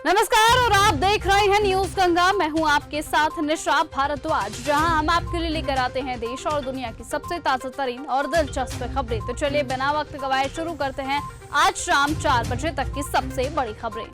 नमस्कार और आप देख रहे हैं न्यूज गंगा। मैं हूं आपके साथ निशा भारद्वाज, जहां हम आपके लिए लेकर आते हैं देश और दुनिया की सबसे ताजा तरीन और दिलचस्प खबरें। तो चलिए बिना वक्त गवाए शुरू करते हैं आज शाम 4 बजे तक की सबसे बड़ी खबरें।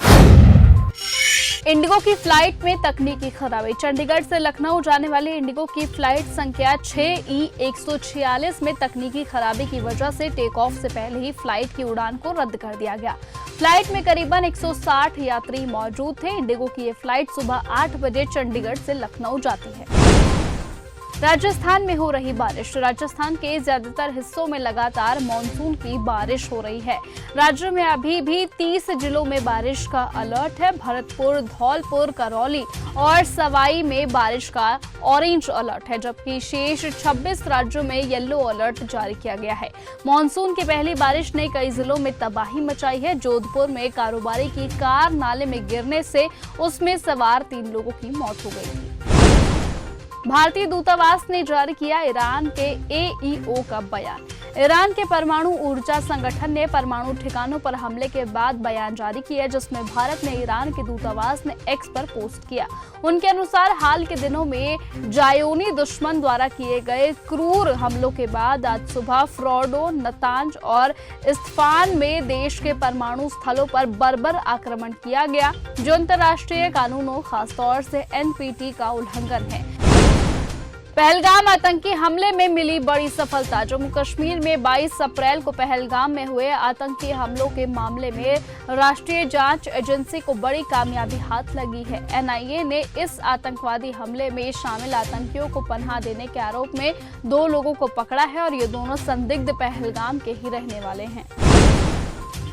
इंडिगो की फ्लाइट में तकनीकी खराबी। चंडीगढ़ से लखनऊ जाने वाली इंडिगो की फ्लाइट संख्या 6E146 में तकनीकी खराबी की वजह से टेक ऑफ से पहले ही फ्लाइट की उड़ान को रद्द कर दिया गया। फ्लाइट में करीबन 160 यात्री मौजूद थे। इंडिगो की ये फ्लाइट सुबह 8 बजे चंडीगढ़ से लखनऊ जाती है। राजस्थान में हो रही बारिश। राजस्थान के ज्यादातर हिस्सों में लगातार मानसून की बारिश हो रही है। राज्य में अभी भी 30 जिलों में बारिश का अलर्ट है। भरतपुर, धौलपुर, करौली और सवाई में बारिश का ऑरेंज अलर्ट है, जबकि शेष 26 राज्यों में येलो अलर्ट जारी किया गया है। मानसून की पहली बारिश ने कई जिलों में तबाही मचाई है। जोधपुर में कारोबारी की कार नाले में गिरने से उसमें सवार 3 लोगों की मौत हो गई थी। भारतीय दूतावास ने जारी किया ईरान के AEO का बयान। ईरान के परमाणु ऊर्जा संगठन ने परमाणु ठिकानों पर हमले के बाद बयान जारी किया, जिसमें भारत ने ईरान के दूतावास ने एक्स पर पोस्ट किया। उनके अनुसार हाल के दिनों में जायोनी दुश्मन द्वारा किए गए क्रूर हमलों के बाद आज सुबह फ्रोडो, नतांज और इस्फहान में देश के परमाणु स्थलों पर बर्बर आक्रमण किया गया, जो अंतर्राष्ट्रीय कानूनों खासतौर से NPT का उल्लंघन है। पहलगाम आतंकी हमले में मिली बड़ी सफलता। जम्मू कश्मीर में 22 अप्रैल को पहलगाम में हुए आतंकी हमलों के मामले में राष्ट्रीय जांच एजेंसी को बड़ी कामयाबी हाथ लगी है। NIA ने इस आतंकवादी हमले में शामिल आतंकियों को पनाह देने के आरोप में 2 लोगों को पकड़ा है और ये दोनों संदिग्ध पहलगाम के ही रहने वाले हैं।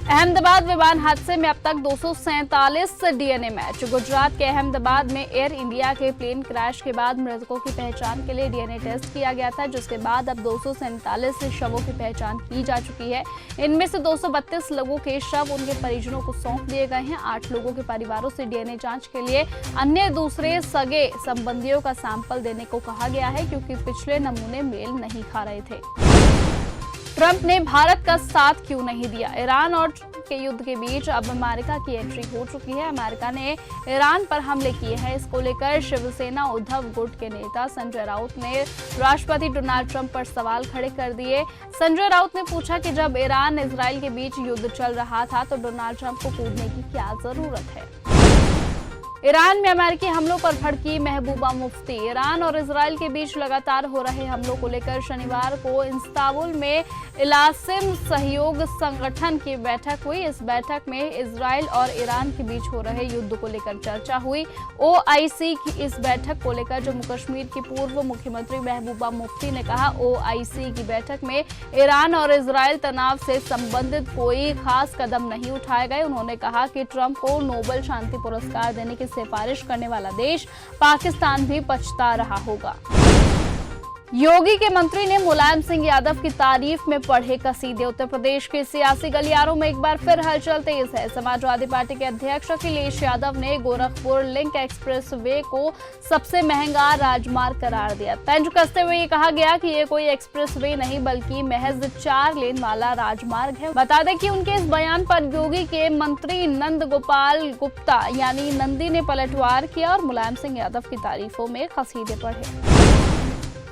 अहमदाबाद विमान हादसे में अब तक 247 DNA मैच। गुजरात के अहमदाबाद में एयर इंडिया के प्लेन क्रैश के बाद मृतकों की पहचान के लिए DNA टेस्ट किया गया था, जिसके बाद अब 247 शवों की पहचान की जा चुकी है। इनमें से 232 लोगों के शव उनके परिजनों को सौंप दिए गए हैं। 8 लोगों के परिवारों से DNA जांच के लिए अन्य दूसरे सगे संबंधियों का सैंपल देने को कहा गया है, क्योंकि पिछले नमूने मेल नहीं खा रहे थे। ट्रंप ने भारत का साथ क्यों नहीं दिया। ईरान और के युद्ध के बीच अब अमेरिका की एंट्री हो चुकी है। अमेरिका ने ईरान पर हमले किए हैं। इसको लेकर शिवसेना उद्धव गुट के नेता संजय राउत ने राष्ट्रपति डोनाल्ड ट्रंप पर सवाल खड़े कर दिए। संजय राउत ने पूछा कि जब ईरान इजराइल के बीच युद्ध चल रहा था तो डोनाल्ड ट्रंप को कूदने की क्या जरूरत है। ईरान में अमेरिकी हमलों पर भड़की महबूबा मुफ्ती। ईरान और इजराइल के बीच लगातार हो रहे हमलों को लेकर शनिवार को इस्तांबुल में इलासिम सहयोग संगठन की बैठक हुई। इस बैठक में इजराइल और ईरान के बीच हो रहे युद्ध को लेकर चर्चा हुई। OIC की इस बैठक को लेकर जम्मू कश्मीर की पूर्व मुख्यमंत्री महबूबा मुफ्ती ने कहा, OIC की बैठक में ईरान और इजराइल तनाव से संबंधित कोई खास कदम नहीं उठाए गए। उन्होंने कहा कि ट्रंप को नोबेल शांति पुरस्कार देने की सिफारिश करने वाला देश पाकिस्तान भी पछता रहा होगा। योगी के मंत्री ने मुलायम सिंह यादव की तारीफ में पढ़े कसीदे। उत्तर प्रदेश के सियासी गलियारों में एक बार फिर हलचल तेज है। समाजवादी पार्टी के अध्यक्ष अखिलेश यादव ने गोरखपुर लिंक एक्सप्रेस वे को सबसे महंगा राजमार्ग करार दिया। तंज कसते हुए ये कहा गया कि ये कोई एक्सप्रेस वे नहीं बल्कि महज 4 लेन वाला राजमार्ग है। बता दें कि उनके इस बयान पर योगी के मंत्री नंद गोपाल गुप्ता यानी नंदी ने पलटवार किया और मुलायम सिंह यादव की तारीफों में कसीदे पढ़े।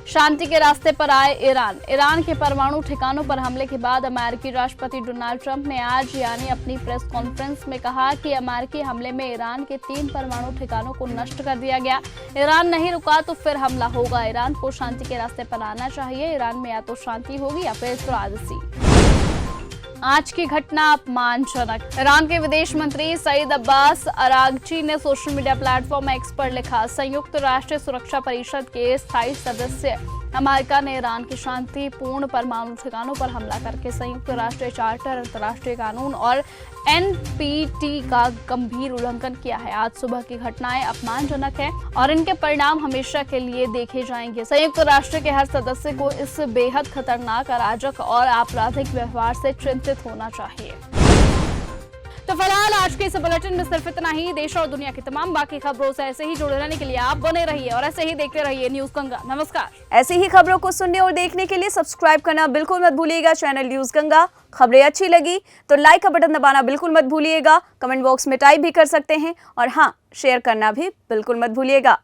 शांति के रास्ते पर आए ईरान के परमाणु ठिकानों पर हमले के बाद अमेरिकी राष्ट्रपति डोनाल्ड ट्रंप ने आज यानी अपनी प्रेस कॉन्फ्रेंस में कहा कि अमेरिकी हमले में ईरान के 3 परमाणु ठिकानों को नष्ट कर दिया गया। ईरान नहीं रुका तो फिर हमला होगा। ईरान को शांति के रास्ते पर आना चाहिए। ईरान में या तो शांति होगी या फिर त्रासदी। आज की घटना अपमानजनक। ईरान के विदेश मंत्री सईद अब्बास अरागची ने सोशल मीडिया प्लेटफॉर्म एक्स पर लिखा, संयुक्त राष्ट्र सुरक्षा परिषद के स्थायी सदस्य अमेरिका ने ईरान के शांतिपूर्ण परमाणु ठिकानों पर हमला करके संयुक्त राष्ट्र चार्टर, अंतर्राष्ट्रीय कानून और NPT का गंभीर उल्लंघन किया है। आज सुबह की घटनाएं अपमानजनक है और इनके परिणाम हमेशा के लिए देखे जाएंगे। संयुक्त राष्ट्र के हर सदस्य को इस बेहद खतरनाक, अराजक और आपराधिक व्यवहार से चिंतित होना चाहिए। तो फिलहाल आज के इस बुलेटिन में सिर्फ इतना ही। देश और दुनिया की तमाम बाकी खबरों से ऐसे ही जुड़े रहने के लिए आप बने रहिए और ऐसे ही देखते रहिए न्यूज गंगा। नमस्कार। ऐसी ही खबरों को सुनने और देखने के लिए सब्सक्राइब करना बिल्कुल मत भूलिएगा चैनल न्यूज गंगा। खबरें अच्छी लगी तो लाइक का बटन दबाना बिल्कुल मत भूलिएगा। कमेंट बॉक्स में टाइप भी कर सकते हैं और हाँ, शेयर करना भी बिल्कुल मत भूलिएगा।